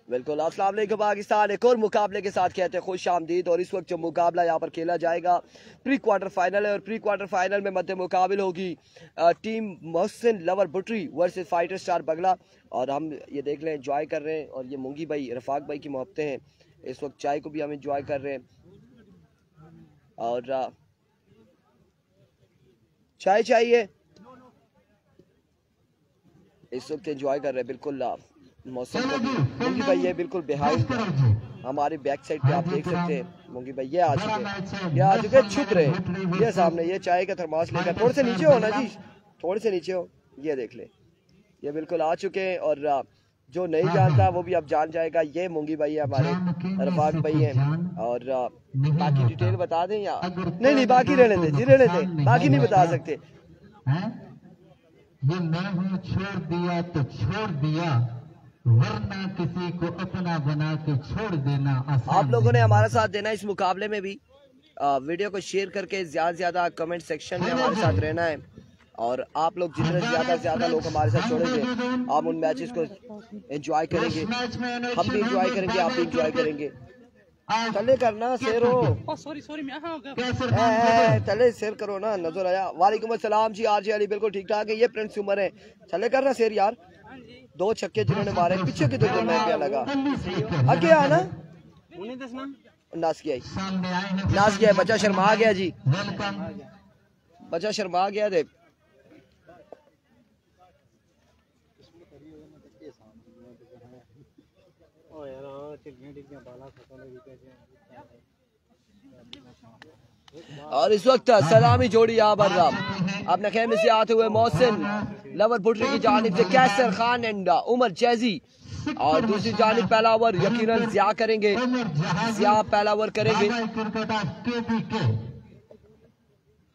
बिल्कुल। अस्सलाम वालेकुम पाकिस्तान, एक और मुकाबले के साथ कहते हैं खुश आमदीद। और इस वक्त जो मुकाबला यहाँ पर खेला जाएगा प्री क्वार्टर फाइनल है, और प्री क्वार्टर फाइनल में मध्य मुकाबल होगी टीम मोहसिन लवर बुटरी वर्सेस फाइटर स्टार बगला। और हम ये देख लें एंजॉय कर रहे हैं, और ये मुंगी भाई रफाक भाई की मोहब्बतें हैं। इस वक्त चाय को भी हम एंजॉय कर रहे हैं, और चाय चाहिए इस वक्त एंजॉय कर रहे हैं। बिल्कुल मौसम को मुंगी भाई ये बिल्कुल बिहाइंड हमारी बैक साइड पे आप देख सकते हैं। मुंगी भाई ये आ चुके छुप रहे ये सामने, ये चाय का थर्मास लेकर। थोड़े से नीचे हो ना जी, थोड़े से नीचे हो, ये देख ले, ये बिल्कुल आ चुके हैं। और जो नहीं जानता वो भी अब जान जाएगा। ये मुंगी भाई है हमारे, रफाक भाई हैं। और बाकी डिटेल बता दें या नहीं? बाकी रहने दे जी, रहने दे, बाकी नहीं बता सकते। ये मैं हूँ, छोड़ दिया तो छोड़ दिया, वरना किसी को अपना बना के छोड़ देना आसान। आप लोगों ने हमारा साथ देना इस मुकाबले में भी। वीडियो को शेयर करके ज्यादा से ज्यादा कमेंट सेक्शन में हमारे साथ रहना है। और आप लोग जितने ज्यादा से ज्यादा लोग हमारे साथ छोड़ेंगे, आप उन मैचेस को एंजॉय करेंगे, हम भी एंजॉय करेंगे, आप भी एंजॉय करेंगे। तले करना शेर हो, तले शेर करो ना, नजर आया। वालेकुम अस्सलाम जी, आरजे अली बिल्कुल ठीक ठाक है। ये प्रिंस उमर है, तले करना शेर यार। 2 छक्के जिन्होंने मारे, पीछे की तो मैं क्या लगा आगे आना नास किया बच्चा शर्मा गया जी, बच्चा शर्मा गया। देख और इस वक्त सलामी जोड़ी यहाँ पर अपने खेमे से आते हुए मोहसिन लवर बुटरी की जानिब से कैसर खान एंड उमर जैजी। और दूसरी जानिब पहला ओवर यकीनन जिया करेंगे, जिया पहला ओवर करेंगे।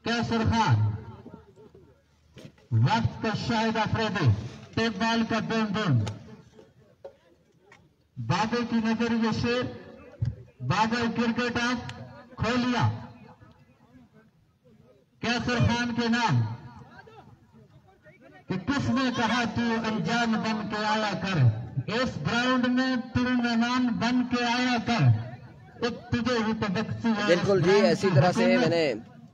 कैसर खान वक्त का शाहिद अफरीदी, टेप बॉल का बूम बाबे की नजर ये शेर, बाबर क्रिकेट ऑफ खोलिया कैसर खान के नाम कि किसने कहा तू अनजान बन के आया कर, इस ग्राउंड में तू मेहमान बन के आया कर, तुझे ही तो बख्शी है। बिल्कुल जी, ऐसी तरह से मैंने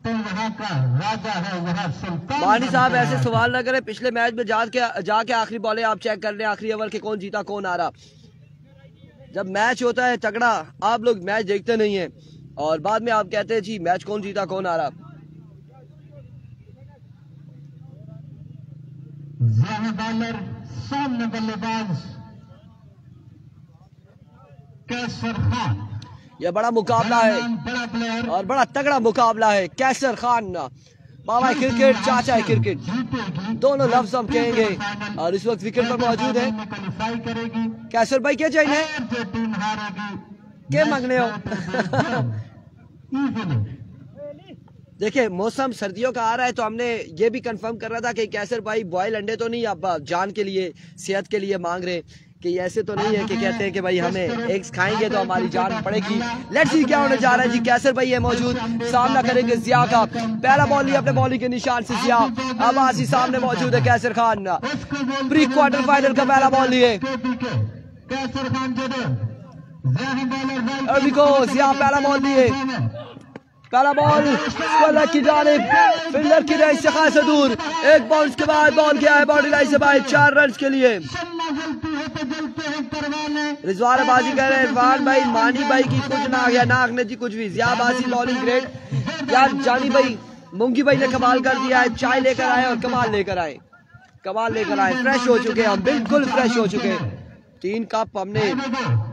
तो वहाँ का राजा है, वहाँ सुल्तान। मानी साहब ऐसे सवाल न करें, पिछले मैच में जाके आखिरी बॉलें आप चेक कर लें, आखिरी ओवर के कौन जीता कौन आ रहा। जब मैच होता है तगड़ा, आप लोग मैच देखते नहीं है, और बाद में आप कहते हैं जी मैच कौन जीता कौन आ रहा। बॉलर सामने बल्लेबाज कैसर खान। यह बड़ा मुकाबला है और बड़ा तगड़ा मुकाबला है। कैसर खान बाबा क्रिकेट, चाचा है क्रिकेट, दोनों लफ्ज हम कहेंगे। और इस वक्त विकेट पर मौजूद है कैसर भाई। क्या चाहिए, क्या मांगने हो? देखिए मौसम सर्दियों का आ रहा है, तो हमने ये भी कंफर्म कर रहा था कि कैसर भाई बॉयल अंडे तो नहीं अब जान के लिए, सेहत के लिए मांग रहे, कि ऐसे तो नहीं है कि कहते हैं कि भाई हमें एग्स खाएंगे तो हमारी जान पड़ेगी। लेट्स सी क्या होने जा रहा है जी। कैसर भाई है मौजूद, सामना करेंगे जिया का। पहला बॉल लिया अपने बॉलिंग के निशान से जिया, अब आसी सामने मौजूद है कैसर खान। प्री क्वार्टर फाइनल का पहला बॉल लिए अभी को जिया, पहला बॉल लिए, पहला बॉल स्क्वायर की जानिब, फील्डर की रेंज से खासा दूर, एक बाउंस के बाद बॉल गया है बाउंड्री लाइन से बाहर, 4 रन के लिए। रिजवान बाजी कर रहे हैं, इरफान भाई मानी भाई की कुछ ना आ गया, नाक ने जी कुछ भी। जिया बाजी बॉलिंग ग्रेट यार, जानी भाई मुंगी भाई ने कमाल कर दिया है, चाय लेकर आए और कमाल लेकर आए, कमाल लेकर आए। फ्रेश हो चुके हैं हम, बिल्कुल फ्रेश हो चुके हैं। 3 कप हमने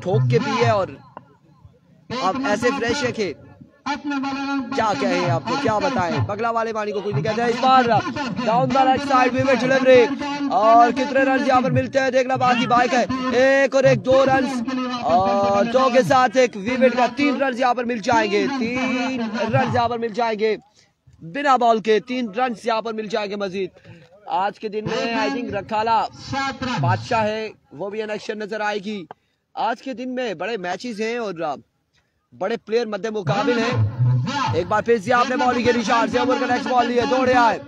ठोक के पिए और अब ऐसे फ्रेश है कि क्या कहें आपको, क्या बताएं। बगला वाले पानी को कुछ नहीं कहते। इस बार down the left side wicket delivery, और कितने रन यहाँ पर मिलते हैं देखना बाकी। बाइक है 1 और 1, 2 रन, और 2 के साथ एक विकेट का 3 रन यहाँ पर मिल जाएंगे, 3 रन यहाँ पर मिल जाएंगे बिना बॉल के, 3 रन यहाँ पर मिल जाएंगे मजीद। आज के दिन में आई थिंक रखाला बादशाह है, वो भी इलेक्शन नजर आएगी। आज के दिन में बड़े मैचेस हैं और बड़े प्लेयर मध्य मुकाबिल हैं। एक बार फिर से आपने बॉलिंग के निशान से ओवर का नेक्स्ट बॉल लिए, दौड़े आए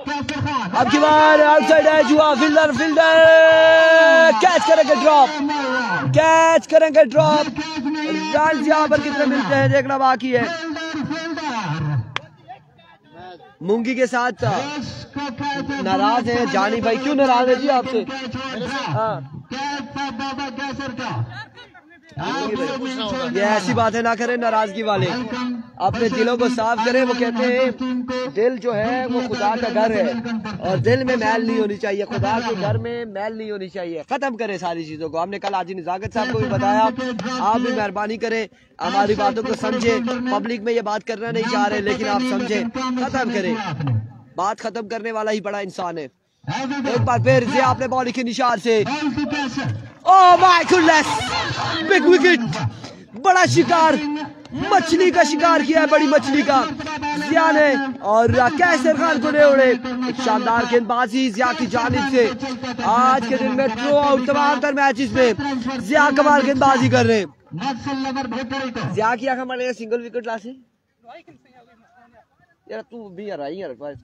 कैसर खान अब की बार आउटसाइड एज हुआ, फील्डर कैच करेंगे ड्रॉप, कैच करेंगे ड्रॉप। रन यहाँ पर कितने मिलते हैं देखना बाकी है। मूंगी के साथ नाराज है जानी भाई, क्यों नाराज है जी आपसे? हाँ ये ऐसी बातें ना करें नाराजगी वाले, अपने दिलों को साफ करें। वो कहते हैं दिल जो है वो खुदा का घर है और दिल में मैल नहीं होनी चाहिए, खुदा के घर में मैल नहीं होनी चाहिए। खत्म करें सारी चीजों को। हमने कल हाजी निजागत साहब को भी बताया, आप भी मेहरबानी करें हमारी बातों को समझे। पब्लिक में ये बात करना नहीं चाह रहे लेकिन आप समझे, खत्म करें। बात खत्म करने वाला ही बड़ा इंसान है। एक बार फिर से आपने बॉल के निशान से, oh my goodness, big wicket, बड़ा शिकार, मछली का शिकार किया है, बड़ी मछली का जिया ने, और कैसर खान को उड़े। एक शानदार गेंदबाजी जिया की जानिब से। आज के दिन में थ्रो आउट तमाम तर मैचेस में जिया कमाल गेंदबाजी कर रहे हैं। जिया की आंख हमारे सिंगल विकेट लासे यार, तू भी यार आई यार पास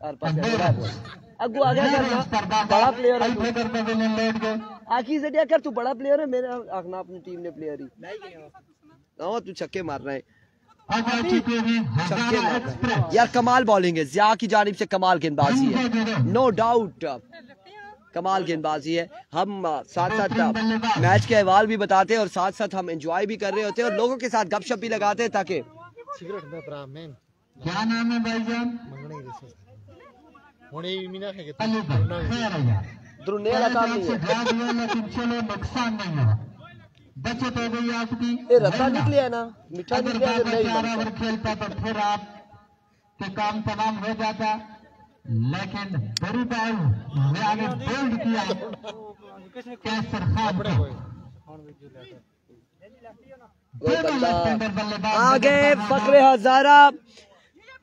अगू आ गया करना, बड़ा प्लेयर है आखिर से क्या कर, तू बड़ा प्लेयर है। मेरे आखना अपनी टीम ने प्लेयर ही तू छक्के मार रहा है, छक्के मार रहा है यार। कमाल बॉलिंग है जिया की जानिब से, कमाल गेंदबाजी है, नो डाउट कमाल गेंदबाजी है। हम साथ साथ मैच के अहवाल भी बताते हैं और साथ साथ हम एंजॉय भी कर रहे होते हैं और लोगों के साथ गपशप भी लगाते हैं ताकि क्या नाम है भाईजान? द्रुने वाला काम नहीं है, लेकिन चलो नुकसान नहीं हो, बचत हो गई आपकी। ये रत्ता निकले है ना, मीठा निकले है नहीं बराबर खेलता तो फिर आप के काम तमाम हो जाता, लेकिन बड़ी बॉल में आगे बोल्ड किया कैसर खान आगे फखरे हजारा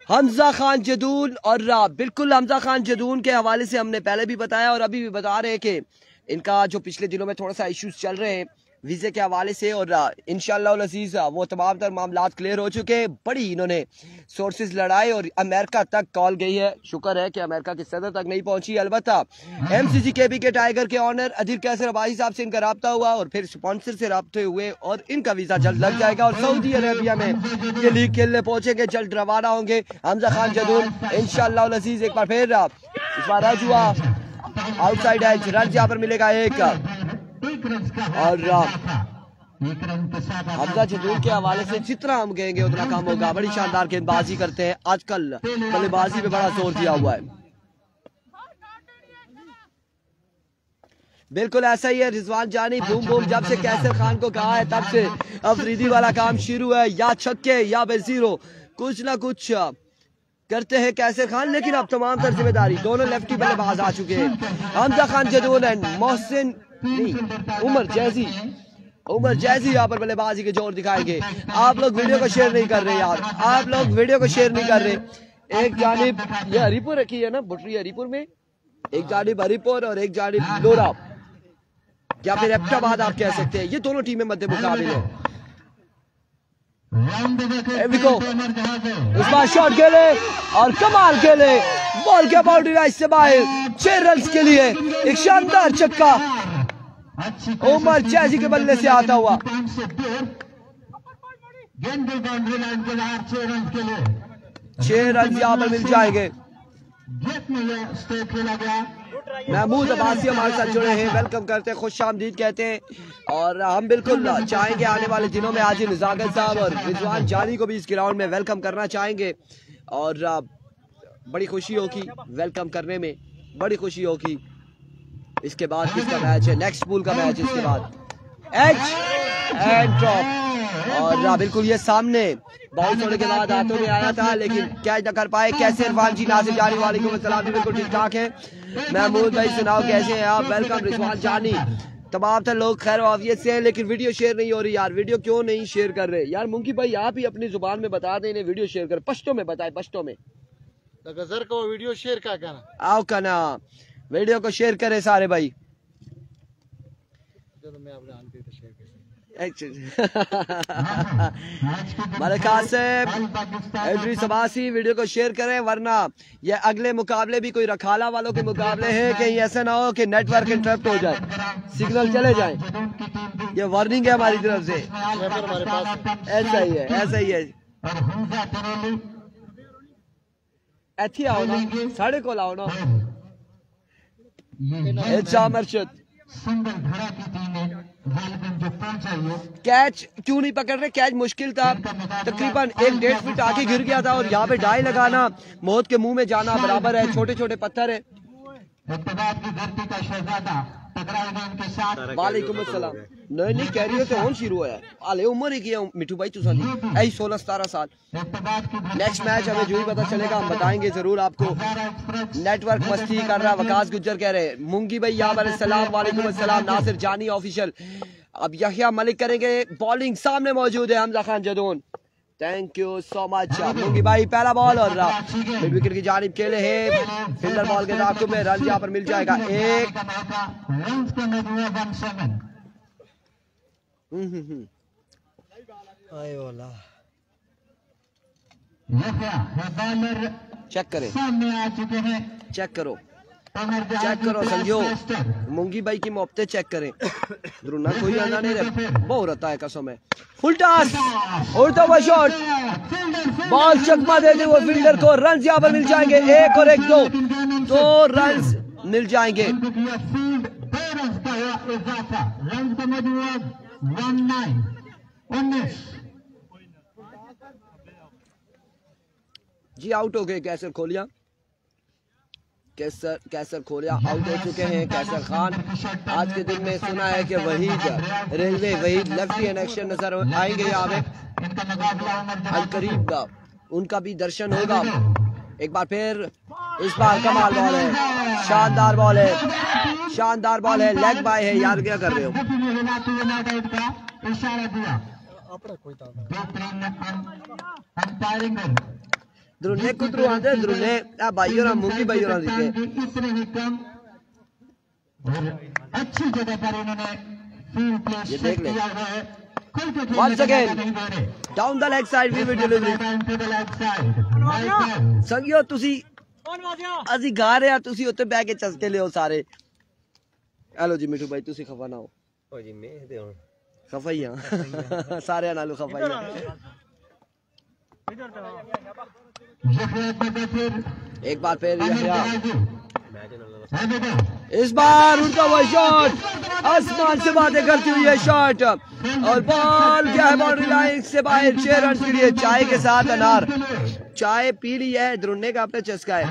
हमजा खान जदून। और बिल्कुल हमजा खान जदून के हवाले से हमने पहले भी बताया और अभी भी बता रहे हैं कि इनका जो पिछले दिनों में थोड़ा सा इश्यूज चल रहे हैं वीजे के हवाले से, और इंशाअल्लाह अज़ीज़ वो तमाम तर मामलात क्लियर हो चुके हैं। बड़ी इन्होंने सोर्सेज लड़ाए और अमेरिका तक कॉल गई है। शुक्र है कि अमेरिका की सदर तक नहीं पहुंची। अलबत्ता MCCKB के टाइगर के ऑनर अदील कैसर अब्बासी साहब से इनका रब्ता हुआ और फिर स्पॉन्सर से रब्ते हुए और इनका वीजा जल्द लग जाएगा और सऊदी अरेबिया में ये लीग खेलने पहुंचेंगे, जल्द रवाना होंगे हमजा खान जदून इंशाअल्लाह अज़ीज़। एक बार फिर इस बार रज हुआ आउटसाइड एज, रन यहाँ पर मिलेगा एक, और हमजा जदून के हवाले से जितना हम कहेंगे उतना कम होगा। बड़ी शानदार गेंदबाजी करते हैं, आजकल बल्लेबाजी पे बड़ा जोर दिया हुआ है। बिल्कुल ऐसा ही है रिजवान जानी, बूम बूम जब से कैसर खान को कहा है तब से अफरीदी वाला काम शुरू है, या छक्के या बेजीरो कुछ ना कुछ करते हैं कैसर खान। लेकिन अब तमाम तर जिम्मेदारी दोनों लेफ्टी बल्लेबाज आ चुके हैं, हमजा खान जदून एंड मोहसिन नहीं उमर जैसी यहाँ पर बल्लेबाजी के जोर दिखाएंगे। आप लोग वीडियो को शेयर नहीं कर रहे यार, आप लोग वीडियो को शेयर नहीं कर रहे। एक जानिब ये हरिपुर रखी है ना, बुटरी हरिपुर में, एक जानिब हरिपुर और एक जानिब लोरा या फिर एबटाबाद आप कह सकते हैं, ये दोनों टीमें मध्य मुकाबले हैं। इस बार शॉट खेले और कमाल खेले, बॉल के बाउंड्री लाइन से बाहर 6 रन के लिए एक शानदार छक्का उमर जैसी के बल्ले से आता हुआ। 6 रन यहाँ पर मिल जाएंगे। महमूद अब्बासी हमारे साथ जुड़े हैं, वेलकम करते हैं, खुश आमदीद कहते हैं। और हम बिल्कुल चाहेंगे आने वाले दिनों में हाजी निजागत साहब और रिजवान जानी को भी इस ग्राउंड में वेलकम करना चाहेंगे और बड़ी खुशी होगी वेलकम करने में, बड़ी खुशी होगी। इसके बाद किसका मैच है, नेक्स्ट पूल का मैच, इसके बाद एच एंड ड्रॉप। और बिल्कुल ये सामने बॉल छोड़ने के बाद हाथों में आया था लेकिन कैच न कर पाए। कैसे इरफान जी नासिर जानी वालेकुम अस्सलाम, बिल्कुल ठीक ठाक है। महमूद भाई सुनाओ कैसे हैं आप, वेलकम। रिजवान जानी तमाम तो लोग खैर वाफियत से हैं लेकिन वीडियो शेयर नहीं हो रही यार, वीडियो क्यों नहीं शेयर कर रहे यार? मुंकी भाई आप ही अपनी जुबान में बता दें, वीडियो शेयर कर, पश्तो में बताए, पश्तो में गजर को वीडियो शेयर क्या करना आओ कहना, वीडियो को शेयर करे सारे भाई। मलिक कासिम, इदरीस अब्बासी, वीडियो को शेयर करें वरना ये अगले मुकाबले भी कोई रखाला वालों के मुकाबले हैं, कहीं ऐसा ना हो कि नेटवर्क इंटरप्ट हो जाए, सिग्नल चले जाए। ये वार्निंग है हमारी तरफ से। हमारे पास ऐसा ही है, ऐसा ही है। ऐथी आओ ना, साढ़े को लाओ ना। मर्शद कैच क्यों नहीं पकड़ रहे? कैच मुश्किल था, तकरीबन 1-1.5 फीट आगे गिर गया था और यहाँ पे डाई लगाना मौत के मुंह में जाना बराबर है। छोटे छोटे पत्थर है। वालेकुम अस्सलाम। नहीं कह रही हो तो कौन शुरू है आले उम्र ही किया मिठू भाई तुसा ऐसी 16-17 साल। नेक्स्ट मैच हमें जो ही पता चलेगा हम बताएंगे जरूर आपको। नेटवर्क मस्ती कर रहा। वकास गुज्जर कह रहे मुंगी भाई यहाँ पर सलाम। वालेकुम अस्सलाम। नासिर जानी ऑफिशियल। अब यहिया मलिक करेंगे बॉलिंग। सामने मौजूद है हमजा खान जदोन। थैंक यू सो मच मुंगी भाई। पहला बॉल और मिड विकेट की जानिब खेले है। फील्डर बॉल के ताक़ुब में रन यहाँ पर मिल जाएगा। एक चेक करें, चेक करो, चेक करो संजो। मुंगी भाई की मोहब्बतें चेक करें। द्रुना कोई आना नहीं रहे, बहुत रहता है कसम है। फुल टॉस, उड़ता हुआ शॉट, बॉल चकमा दे दे वो फील्डर को। रन यहाँ पर मिल जाएंगे। एक और एक, दो रन मिल जाएंगे। जी आउट हो गए कैसर खोलिया। कैसर खोलिया आउट हो चुके हैं। कैसर खान आज के दिन में सुना है कि Waheed railway Waheed lefty in action नजर आएंगे यहाँ पे अल करीब का, उनका भी दर्शन होगा। एक बार फिर इस बार कमाल बॉल है, शानदार बॉल है, शानदार बॉल है। लेग बाय है यार, क्या कर रहे हो? द्रुने कुतरू आंदे द्रुने आ भाइयों ना मुंगी भाइयों ना दिखे। अच्छी जगह पर इन्होंने फील्ड प्लेस ये देख ले। किया। Once again down the leg side we will delivery। संगियो तुसी असी गा रहे हैं, तुसी उत्ते बैठ के चसके लियो सारे। हेलो जी मिठू भाई तुसी खफा ना हो। ओ जी मैं ते हुन खफा ही हां सारे नालों खफा ही हां। एक बार फिर इस बार उनका वो शॉट आसमान से बातें करती हुई है शॉट और बॉल क्या है बाउंड्री लाइन से बाहर। 6 रन के लिए चाय के साथ अनार। चाय पी ली है, द्रुने का अपने चस्का है।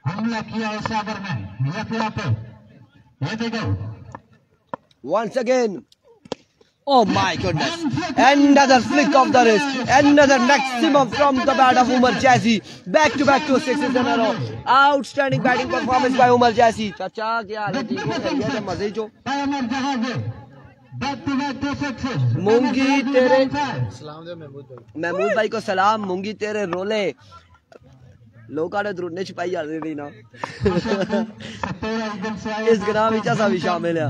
हमला किया है सागर में। Once again, oh my goodness, another flick of the wrist, another maximum from the bat of Umar Jaisi. Back to back 2 sixes in a row. Outstanding batting performance by Umar Jaisi. चाचा क्या हाल है? ठीक है मजे जो मुंगी तेरे महमूद भाई को सलाम। मुंगी तेरे रोले लोग ने द्रुने छुपाई जाते थी ना। इस ग्राम में सा भी शामिल है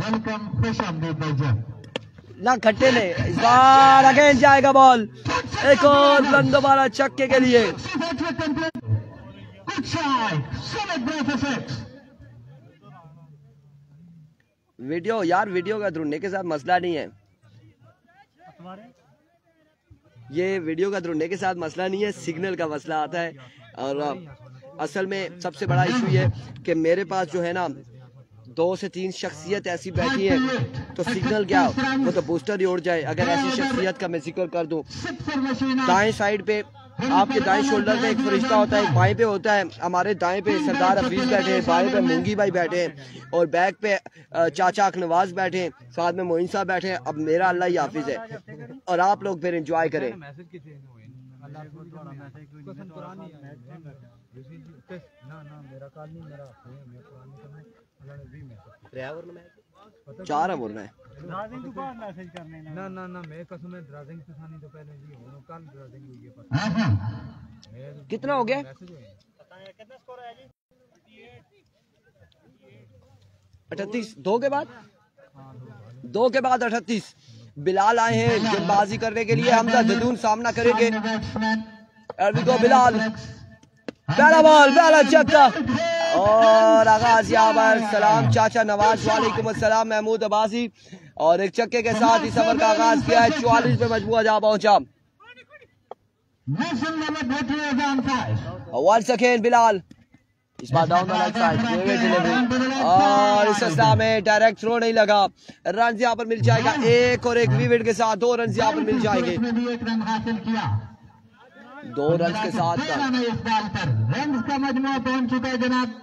ना खट्टे ने। इस बार अगेन जाएगा बॉल। एक और बुलंद दोबारा छक्के के लिए। वीडियो यार, वीडियो का द्रुने के साथ मसला नहीं है। ये वीडियो का द्रुने के साथ मसला नहीं है, सिग्नल का मसला आता है। और असल में सबसे बड़ा इशू ये कि मेरे पास जो है ना 2 से 3 शख्सियत ऐसी बैठी है तो सिग्नल क्या वो तो बूस्टर ही उड़ जाए। अगर ऐसी शख्सियत का मैं जिक्र कर दूं, दाएं साइड पे आपके दाएं शोल्डर में एक फरिश्ता होता है, एक बाएं पे होता है। हमारे दाएं पे सरदार हफीज बैठे हैं, बाएं पे मुंगी भाई बैठे हैं और बैक पे चाचा अखनवाज बैठे हैं, साथ में मोइन साहब बैठे हैं। अब मेरा अल्लाह ही हाफिज है और आप लोग फिर एंजॉय करें। चार ओवर में कितना हो गया? 38 2 के बाद 2 के बाद 38। बिलाल आए हैं गेंदबाजी करने के लिए, हमजा जदून सामना करेंगे। बिलाल पहला बॉल, पहला छक्का और आगाज यहाँ पर सलाम चाचा नवाज, वालेकुम अस्सलाम महमूद अब्बासी, और एक छक्के के साथ इस ओवर का आगाज किया है। 44 पे मजबूआ जा पहुंचा। वंस अगेन बिलाल, इस बार down the leg side delivery, और इस अवस्था में डायरेक्ट थ्रो नहीं लगा। रन यहाँ पर मिल जाएगा एक, और एक विकेट के साथ 2 रन यहाँ पर मिल जाएंगे। 2 रन के साथ रन का मजमूआ पहुंच चुका है जनाब।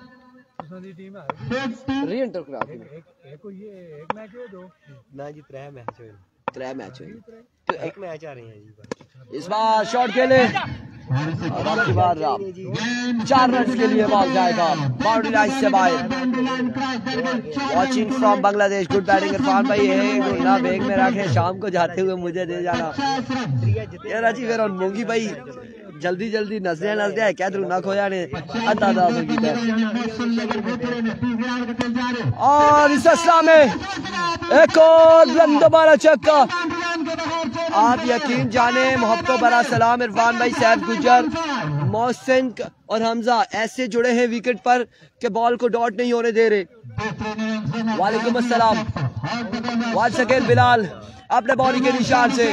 रीएंटर करा दो। एक मैच है, 2 ना जी 3 मैच है, 3 मैच है, तो एक मैच आ रहे हैं जी। इस बार शॉट खेले और अब की बार 4 रन के लिए बॉल जाएगा बाउंड्री लाइन से बाहर। Watching from Bangladesh, good batting Irfan भाई है ना, बैग में रखे शाम को जाते हुए मुझे दे जाना यार। अजी फिर मूंगी भाई जल्दी जल्दी नजरे है, क्या ना खोया ने अदा और इस असला में एक और दोबारा छक्का। आप यकीन जाने मोहब्बतों बड़ा सलाम इरफान भाई, सैफ गुजर, मोहसिन और हमजा ऐसे जुड़े हैं विकेट पर कि बॉल को डॉट नहीं होने दे रहे। वालेकुम अस्सलाम। वन सेकेंड बिलाल अपने बॉडी के निशान से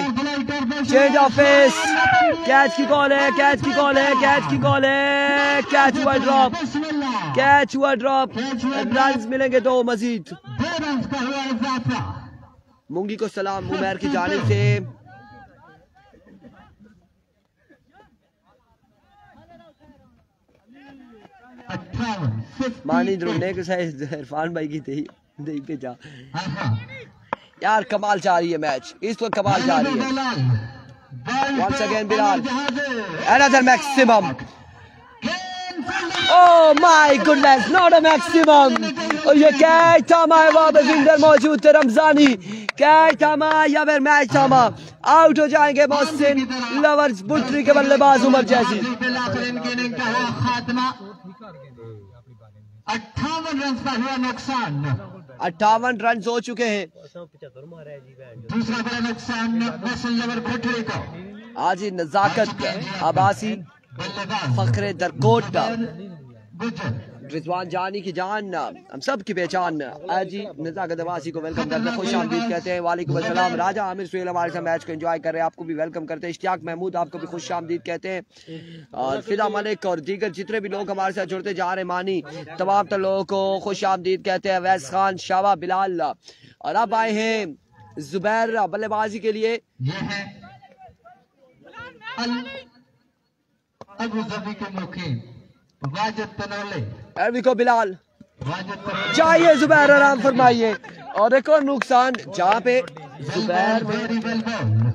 चेंज ऑफ पेस, कैच की कॉल है, कैच की कॉल है, कैच की कॉल है, कैच हुआ ड्रॉप, कैच हुआ ड्रॉप, रन मिलेंगे 2 मजीद। मूंगी को सलाम उमर की जानिब से। मानी ढूंढने के साथ इरफान भाई की दही पे जा यार, कमाल जा रही है मैच, इस वक्त कमाल जा रही है। Once again Bilal, another maximum, oh my goodness, not a maximum, और ये कैच थामा है, वहाँ पे फिंगर मौजूद थे रमजानी, कैच थामा या फिर मैच थामा, आउट हो जाएंगे मोहसिन लवर्स बुट्री के बल्लेबाज उमर जैसी। 58 रन का हुआ नुकसान, 58 रन हो चुके हैं। दूसरा बड़ा नुकसान लवर भुट्री को। आज ही नजाकत अब्बासी, फखरे दरकोट, रिजवान जानी की जान, हम सब की पहचान। आज ही नजाकत अब्बासी को वेलकम करते हैं, खुश आमदीद कहते हैं। वालेकुम अस्सलाम। राजा आमिर सुहेल हमारे साथ मैच को एंजॉय कर रहे हैं, आपको भी वेलकम करते हैं। इश्तियाक महमूद आपको भी खुश आमदीद कहते हैं, और फिदा मलिक और दीगर जितने भी लोग हमारे साथ जुड़ते जा रहे हैं, मानी तमाम तो लोगों को खुश आमदीद कहते हैं। वैस खान, शाबा, बिलाल, और अब आए हैं जुबैर बल्लेबाजी के लिए। ये है अबू धाबी के मुकीम वाजिद तनौले। को बिलाल वाजिद तनौले जाइए जुबैर, आराम फरमाइए। और एक और नुकसान जहाँ पे जुबैर ने वेरी वेल बॉल।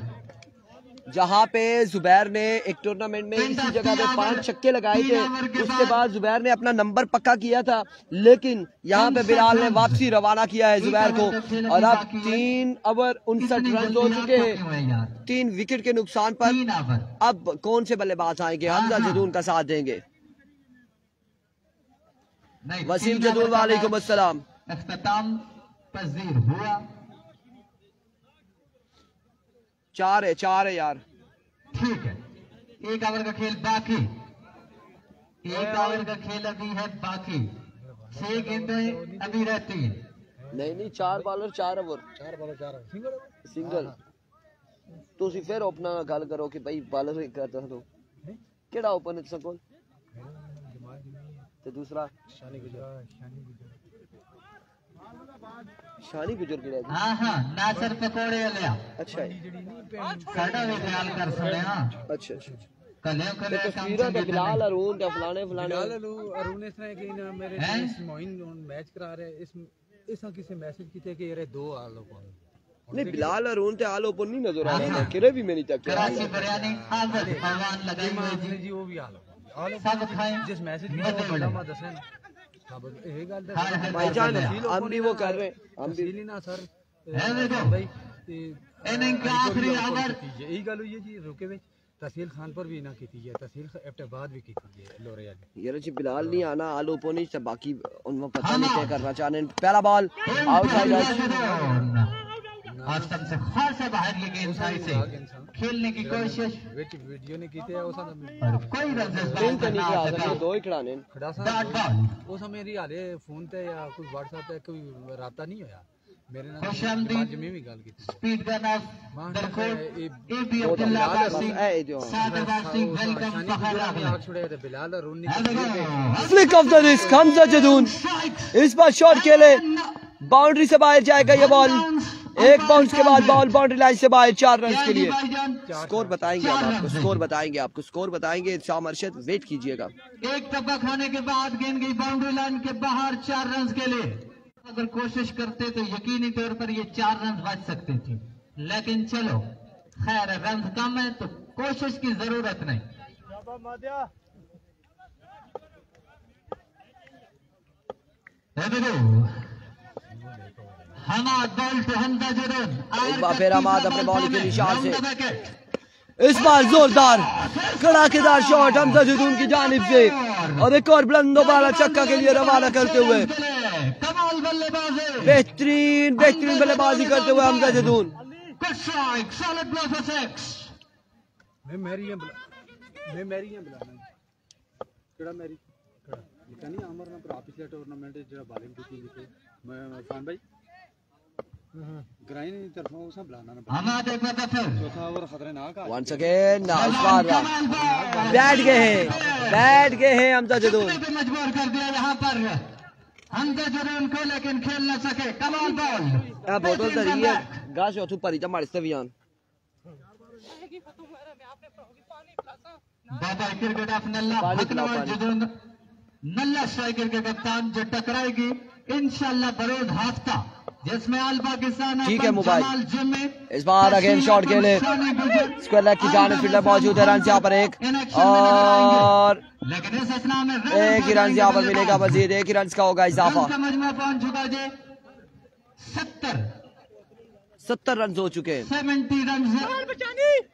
जहाँ पे जुबैर ने एक टूर्नामेंट में इसी जगह पे 5 छक्के लगाए थे, उसके बाद जुबैर ने अपना नंबर पक्का किया था, लेकिन यहाँ पे बिलाल ने वापसी रवाना किया है जुबैर को। और अब 3 ओवर 59 रन हो चुके हैं, 3 विकेट के नुकसान पर। अब कौन से बल्लेबाज आएंगे? हमजा जदून का साथ देंगे। वसीम जदून वालेकुम अस्सलाम। इख्तिताम पजीर हुआ। 4 है यार। ठीक है, 1 ओवर का खेल बाकी, 1 ओवर का खेल अभी है बाकी, 6 गेंदें अभी रहती हैं। नहीं 4 बॉलर 4 ओवर सिंगल। तुसी फिर अपना गल करो कि भाई बॉलर करता तो केड़ा ओपन सकोल ते दूसरा शानी गुजर के रहते। हाँ नासर पकोड़े लिया। अच्छा साडा भी ख्याल कर सकते हैं। अच्छा कलियों ते तस्वीरों ते बिलाल अरुण ते फलाने अरुण इस तरह की ना मेरे इस मोइन मैच करा रहे इस किसी मैसेज कीते कि ये 2 आलो को नहीं बिलाल अरुण ते आलो पर नहीं नजर आ रहा, किरे भी मेरी तक कराची बिरयानी हाजिर भगवान लगाई हुई जी वो भी आलो सब खाएं जिस मैसेज कीते बड़ा मा दसन भाईजान हम भी वो कर रहे हैं, हम भी ना सर है देखो भाई इनिंग का आखिरी ओवर यही गल हुई है जी रुके में तहसील खान पर भी ना की थी, तहसील एबटाबाद भी की थी लोरिया ने। यार जी बिलाल नहीं आना आलो पोनी से बाकी उनको पता नहीं क्या करना चाहने। पहला बॉल आउटसाइड स्टंप से खासा बाहर ये गेंद साइड से खेलने की कोशिश वीडियो ने की थे और कोई रन इस बार तीन तो नहीं ना खड़ा सका। था, दो ही खड़ाने डॉट बॉल उस मेरी हाले फोन ते या कोई व्हाट्सएप पे कोई राता नहीं होया मेरे नाल खुशामदीद जमी भी गल की स्पीड गन ऑफ दरकोट एबी वो तो अब्दुल्ला बिलाल वासी ए जो सादबाद सिंह वेलकम फखर आग अहमद छुड़े थे बिलाल और उन्नी flick of the risk Hamza Jadoon इस बार शॉट खेले, बाउंड्री से बाहर जाएगा ये बॉल, एक बाउंस के बाद बॉल बाउंड्री लाइन से बाहर 4 रन के लिए। स्कोर बताएंगे अब आपको, स्कोर बताएंगे आपको, स्कोर बताएंगे। शाम अरशद वेट कीजिएगा। एक टपक होने के बाद गेंद गई बाउंड्री लाइन के बाहर 4 रन के लिए। अगर कोशिश करते तो यकीनी तौर पर ये 4 रन बच सकते थे, लेकिन चलो खैर रन कम है तो कोशिश की जरूरत नहीं। हमाद बॉल टू हमजा जरूर एक बार फिर हमाद अपने बॉल के निशान से इस बार जोरदार कड़ाकेदार शॉट हमजा जदून की जानिब से और एक और बुलंद दोबारा छक्का के लिए रवाना करते हुए कमाल बल्लेबाजी, बेहतरीन बेहतरीन बल्लेबाजी करते हुए Hamza Jadoon. Good strike, solid blow for 6। मैं मैरी बुलाना केड़ा मैरी केड़ा लिखा नहीं अमर ना पर पिछले टूर्नामेंट जेड़ा बॉलिंग की थी मैं फान भाई ग्राइन तरफ उसे बुलाना ना हमाद एक बार फिर चौथा ओवर खतरनाक आ वंस अगेन इस बार बैठ गए हैं हमजा जदून। पे मजबूर कर दिया यहाँ पर हमजा जरूर को, लेकिन खेल न सके। कमाल बॉल बोतल तो रही है गाश और ऊपर ही जमाड़ से भी बाबा क्रिकेट ऑफ नल्ला पानी पिलाओ, हकनवाल पानी। जदून नल्ला स्ट्राइकर के कप्तान जो टकराएगी इंशाल्लाह बरोज हफ्ता, जिसमें आल पाकिस्तान ठीक है मोबाइल। जमाल जिम्मे इस बार अगेन शॉट खेले, स्क्वायर लेग की जानिब फील्डर मौजूद है, रन यहाँ पर एक और लेकिन इस असना में एक ही रन यहाँ पर मिलेगा मजीद, एक ही रन का होगा इजाफा। का मजमू पहुंच चुका जी 70 रन हो चुके हैं, 70 रन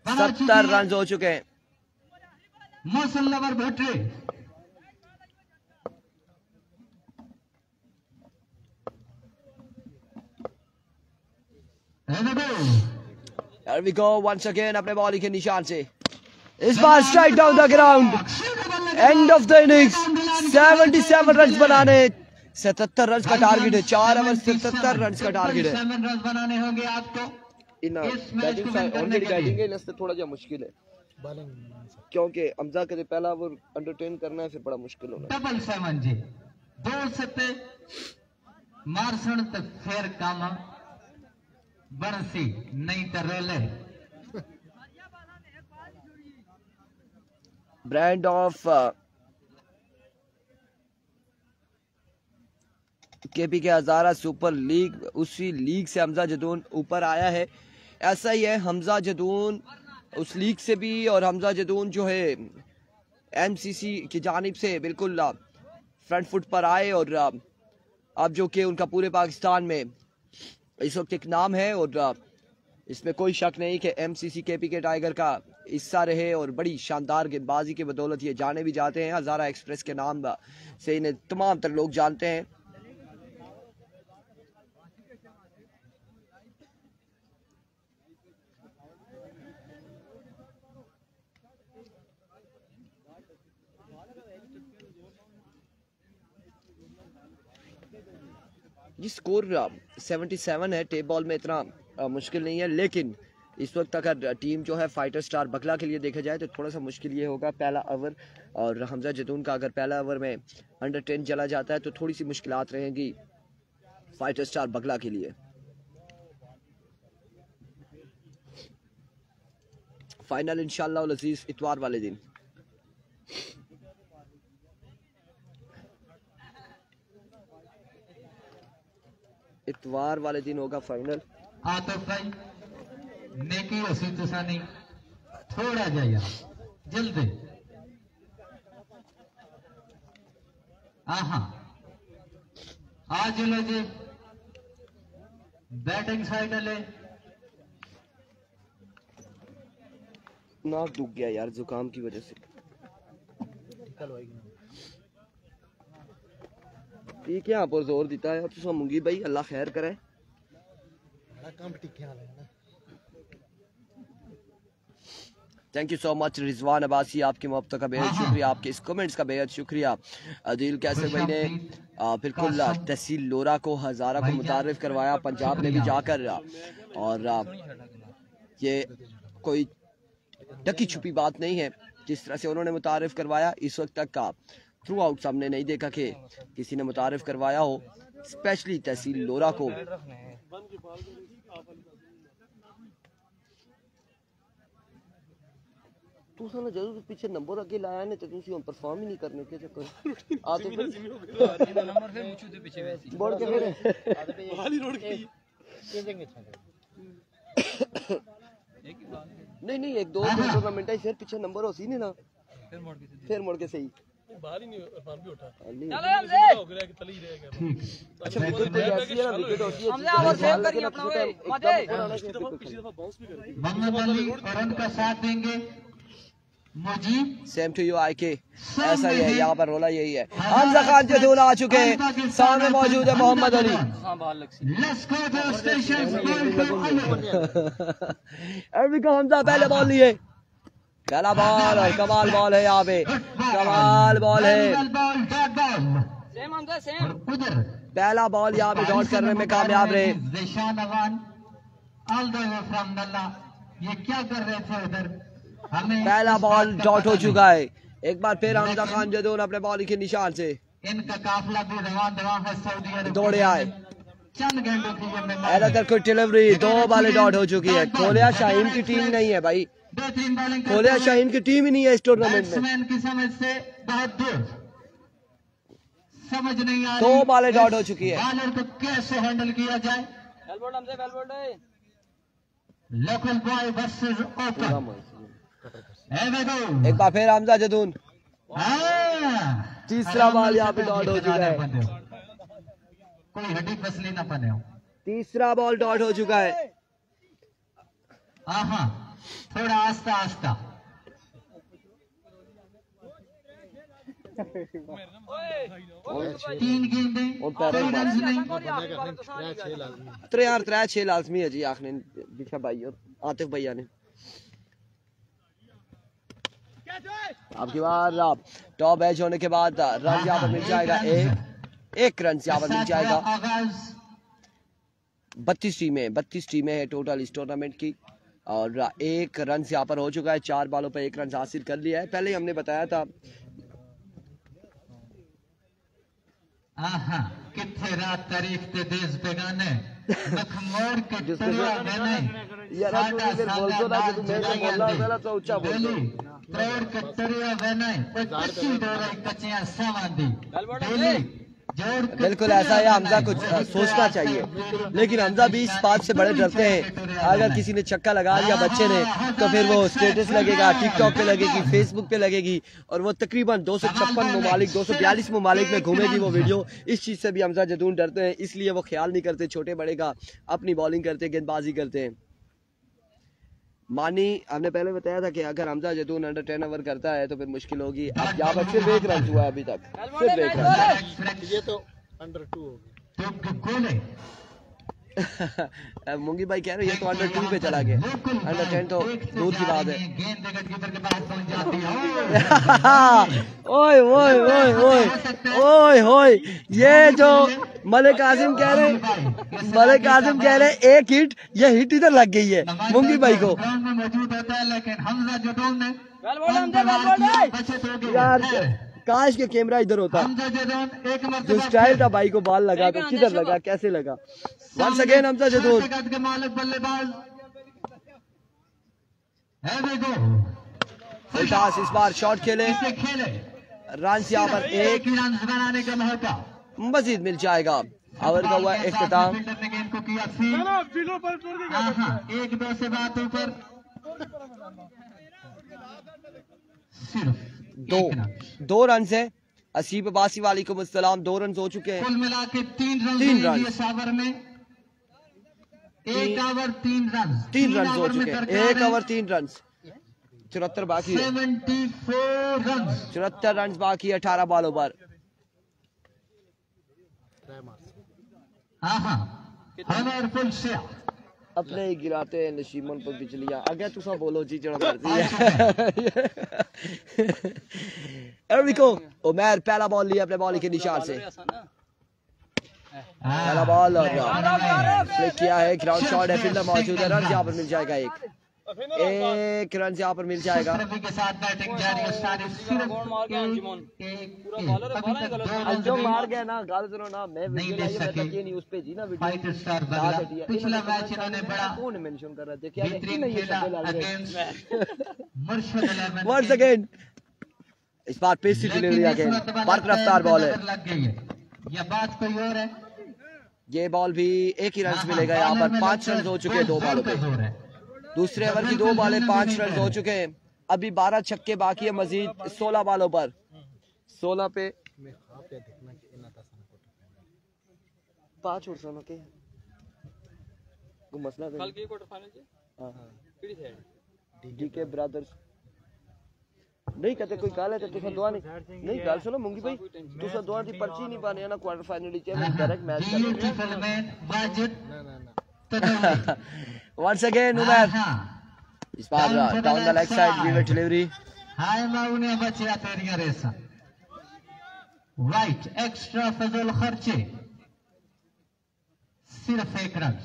70 रन हो चुके हैं। मुसल्लवर भट्टे Here we go once again अपने बॉलिंग के निशान से इस बार strike down the ground, end of the innings 77 run बनाने, 77 रन का टारगेट है, 4 ओवर 77 रन का टारगेट है। 7 रन बनाने होंगे आपको इन इस मैच को विन करने के लिए। बैटिंग है इससे थोड़ा सा मुश्किल है क्योंकि हमजा के पहला ओवर अंडरटेन करना है, फिर बड़ा मुश्किल होना है। डबल 7 जी 2 सत्ते मारसण तो फिर काम बरसी नहीं तो रोले। Brand of KPK Hazara super league, उसी लीग से हमजा जदून ऊपर आया है। ऐसा ही है, हमजा जदून उस लीग से भी, और हमजा जदून जो है एमसीसी की जानिब से बिल्कुल फ्रंट फुट पर आए, और अब जो कि उनका पूरे पाकिस्तान में इस वक्त एक नाम है, और इसमें कोई शक नहीं कि एमसीसी केपीके टाइगर का हिस्सा रहे, और बड़ी शानदार गेंदबाजी की बदौलत ये जाने भी जाते हैं। हजारा एक्सप्रेस के नाम से इन्हें तमाम तर लोग जानते हैं। ये स्कोर 77 है, टेप बॉल में इतना मुश्किल नहीं है, लेकिन इस वक्त अगर टीम जो है फाइटर स्टार बगला के लिए देखा जाए तो थोड़ा सा मुश्किल ये होगा पहला ओवर, और हमजा जदून का अगर पहला ओवर में अंडर 10 चला जाता है तो थोड़ी सी मुश्किलात रहेंगी फाइटर स्टार बगला के लिए। फाइनल इंशाल्लाह उल अजीज इतवार वाले दिन। इतवार वाले दिन होगा फाइनल। आतिफ भाई नेकी असी तुसा नहीं थोड़ा जाइए जल्दी। हाँ आज लो जी बैटिंग साइड ले। नाक दुख गया यार जुकाम की वजह से। ठीक है, यहाँ पर जोर देता है तो मुंगी भाई, अल्लाह खैर करे। काम टिके वाला है ना। Thank you so much Rizwan Abbasi, आपकी मोहब्बत का बेहद शुक्रिया, आपके इस कमेंट्स का बेहद शुक्रिया। अदील कैसर भाई ने बिल्कुल तहसील लोरा को हज़ारा को मुतारिफ करवाया पंजाब में भी जाकर, और ये कोई ढकी छुपी बात नहीं है। जिस तरह से उन्होंने मुतारिफ करवाया, इस वक्त तक का थ्रू आउट सामने नहीं देखा कि किसी ने मुतारिफ करवाया हो, स्पेशली तहसील लोरा को। तू साला जरूर पीछे नंबर अगे लाया ने, तो तुसी हम परफॉर्म ही नहीं करने के चक्कर आते नंबर फिर मुझे तो पीछे वैसे बोल के फिर वाली रोड की नहीं एक दो टूर्नामेंट है, फिर पीछे नंबर हो सी नहीं ना, फिर मोड़ के सही बाहर ही नहीं फॉर्म भी उठा चलो हमसे हो गया कि तली रहेगा। अच्छा विकेट तो ऐसी है ना, विकेट होती है हमने और सेव करिए अपना वे पिछली दफा बाउंस भी कर दी। मोहम्मद अली और उनका साथ देंगे मुजीब। सेम टू यू आईके, ऐसा ही है यहाँ पर रोला यही है। हमजा खान जदून आ चुके हैं, सामने मौजूद है मोहम्मद अली। हमजा पहले बॉल लिए, पहला बॉल और कमाल बॉल है यहाँ पे, कमाल बॉल है। पहला बॉल यहाँ पे डॉट करने में कामयाब रहे। ये क्या कर रहे थे उधर, पहला बॉल डॉट हो चुका है। एक बार फिर हमजा खान जदून अपने बॉल के निशान से इनका काफिला भी रवान है सऊदी अरब दौड़े आए। चंद घंटों की कोई डिलीवरी, दो बालें डॉट हो चुकी है। खोलिया शाहीन की टीम नहीं है भाई, बेहतरीन बॉलिंग खोलिया शाहीन की टीम ही नहीं है इस टूर्नामेंट में। बैट्समैन की समझ से बहुत दूर, समझ नहीं आ रही दो बालें डॉट हो चुकी है। बॉलर को कैसे हैंडल किया जाए। Local boy versus open. एक बार फिर हमजा जदून, तीसरा बॉल यहाँ पे डॉट हो चुका है। कोई हड्डी पसली ना बने हो। तीसरा बॉल डॉट हो चुका है। हाँ थोड़ा आस्ता आस्ता। तीन गेंदें, त्रै 6 लाजमी है जी। आखिर दिशा भाई और आतिफ भैया ने आपकी बार टॉप एज होने के बाद रन यहाँ पर मिल जाएगा, एक रन यहाँ पर मिल जाएगा। 32 टीमें है टोटल इस टूर्नामेंट की, और एक रन यहाँ पर हो चुका है। 4 बॉलों पर 1 रन हासिल कर लिया है। पहले ही हमने बताया था कितने रात तारीफ ते देश बेगाने मखमोर के टरवा मैंने साडा साडा त्रोड़ के टरिया मैंने 25 डोरे कच्चियां सावांदी बिल्कुल ऐसा है। हमजा कुछ सोचना चाहिए, लेकिन हमजा भी इस बात से बड़े डरते हैं। अगर किसी ने छक्का लगा दिया बच्चे ने, तो फिर वो स्टेटस लगेगा, टिकटॉक पे लगेगी, फेसबुक पे लगेगी, और वो तकरीबन 256 ममालिक 242 ममालिक में घूमेगी वो वीडियो। इस चीज से भी हमजा जदून डरते हैं, इसलिए वो ख्याल नहीं करते छोटे बड़े का, अपनी बॉलिंग करते, गेंदबाजी करते हैं। मानी हमने पहले बताया था कि अगर हमजा जदून अंडर 10 ओवर करता है तो फिर मुश्किल होगी। अब यहाँ पर सिर्फ 1 रन हुआ है अभी तक, सिर्फ 1 रन। ये तो अंडर 2 होगी। मुंगी भाई कह रहे ये तो अंडर 2 पे चला गया, अंडर 10 तो दूर की बात है। ओए ओए ओए ओए ओए, ये जो मलिक कासिम कह रहे एक हिट, ये हिट इधर लग गई है मुंगी भाई को। यार काश के कैमरा इधर होता, जो स्टाइल था भाई को बॉल लगा तो किधर लगा, कैसे लगा। वंस अगेन हमजा जदून, इस बार शॉट खेले, रन यहाँ पर 1 बनाने का मौका मजीद मिल जाएगा। ओवर का हुआ इख्तिताम। एक दो से बात ऊपर, दो रन से असीब अब्बासी वालेकुम अस्सलाम, 2 रन हो चुके हैं। कुल मिला के 3 रन इस ओवर में, 1 ओवर 3 रन, 3 रन हो चुके हैं, 1 ओवर 3 रन, 74 बाकी है, 74 रन, 74 रन बाकी, 18 बॉलों पर। अपने ही गिराते हैं नशीमन पर बिजलियां। अगर तुसा बोलो जी जड़ा मर्जी है। एरिको उमर पहला बॉल लिया अपने बॉलिंग के निशान से। पहला बॉल और फ्लिक किया है, ग्राउंड शॉट है, फील्डर मौजूद है, रन यहाँ पर मिल जाएगा एक रन यहाँ पर मिल जाएगा। के साथ बैटिंग जारी है, सारे सिर्फ जो मार गया ना गाल करो ना, मैं वीडियो लाई मैं तक ये न्यूज़ पे जी ना फाइट वीडियो स्टार बदला। पिछला मैच इन्होंने बड़ा कौन मेंशन कर रहा है, देखिए बेहतरीन नहीं ये खेला शब्द डाल रहे अगेंस्ट मुर्शिद 11 वंस अगेन। इस बार पेसी डिलीवरी अगेन, बर्क रफ्तार बॉल है, लग गई है, यह बात कोई और है। ये बॉल भी एक ही रन मिलेगा यहाँ पर। 5 रन हो चुके हैं 2 बॉलों पे, दूसरे ओवर की 2 बॉलें 5 रन हो चुके हैं। अभी 12 छक्के बाकी है मजीद 16 बॉलों पर। 16 पे 5 और सोनो के मसला कल के क्वार्टर फाइनल डीके ब्रदर्स नहीं कहते कोई काल है तो तुसा दुआ नहीं गल सुनो मुंगी भाई, तुसा दुआ दी पर्ची नहीं पाने ना क्वार्टर फाइनल दी चैंपियन डायरेक्ट मैच कर। वंस अगेन उमर, इस बार डाउन द लेग साइड वीवर डिलीवरी। हाय माउने बचिया तेरिया रेसा राइट, एक्स्ट्रा फजल खर्चे, सिर्फ 1 रन।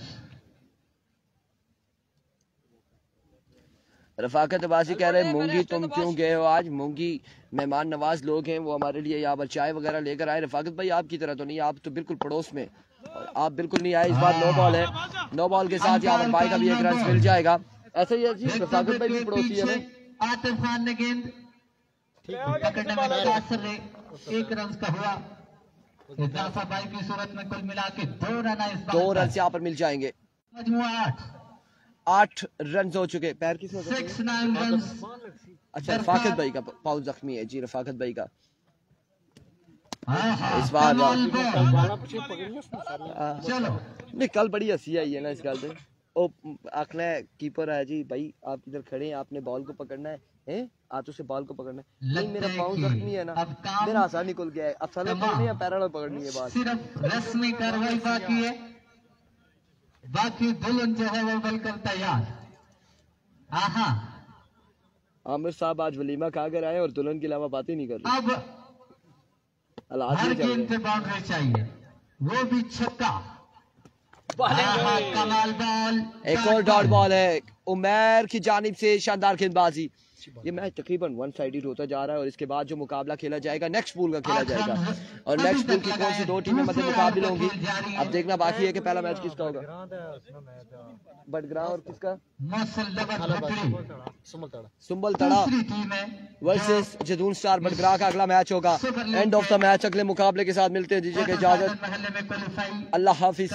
रफाकत अब्बासी कह रहे हैं मूंगी तुम क्यों गए हो आज? मूंगी मेहमान नवाज लोग हैं, वो हमारे लिए यहाँ पर चाय वगैरह लेकर आए। रफाकत भाई आपकी तरह तो नहीं, आप तो बिल्कुल पड़ोस में, और आप बिल्कुल नहीं आए। इस बार 9 बॉल है, 9 बॉल के साथ यहाँ पर भाई का भी 1 रन मिल जाएगा। ऐसा ही है जी, रफाकत भाई भी पड़ोसी है ना। आतिफ खान ने गेंद पकड़ने में मुतासर है, 1 रन का हुआ इजाफा भाई की सूरत में कुल मिला के 2 रन। 2 रन यहाँ पर मिल जाएंगे। मजमुआ 8 रन हो चुके। पैर किसने? 6-9 रन। अच्छा रफाकत भाई का पाँव जख्मी है जी, रफाकत भाई का इस बार चलो नहीं कल बड़ी हंसी आई है ना इस गल पे। ओ आखना है कीपर है जी भाई आप इधर खड़े हैं, आपने बॉल को पकड़ना है, आप उसे बॉल को पकड़ना है। नहीं मेरा पाँव जख्मी है ना, मेरा आसा निकल गया है, अब साले पकड़नी है, पैरों में पकड़नी है बॉल। सिर्फ रस्मी कार्रवाई बाकी है, बाकी दुल्हन जो है वो बिल्कुल तैयार। आहा आमिर साहब आज वलीमा खा कर आए और दुल्हन के अलावा बातें नहीं कर रहे। अब हर गेंद पे बाउंड्री चाहिए, वो भी छक्का। कमाल बॉल, एक और डॉट बॉल है उमर की जानिब से, शानदार गेंदबाजी। ये मैच तकरीबन 1 साइडेड होता जा रहा है और इसके बाद जो मुकाबला खेला जाएगा नेक्स्ट पूल का खेला जाएगा, और नेक्स्ट पूल की कौन सी 2 टीमें मतलब मुकाबले होंगी अब देखना बाकी है कि पहला मैच किसका होगा, बडग्रां और किसका सुंबल तड़ा वर्सेस जदून स्टार बडग्रां का अगला मैच होगा। एंड ऑफ द मैच अगले मुकाबले के साथ मिलते हैं, दीजिए इजाजत, अल्लाह हाफिज।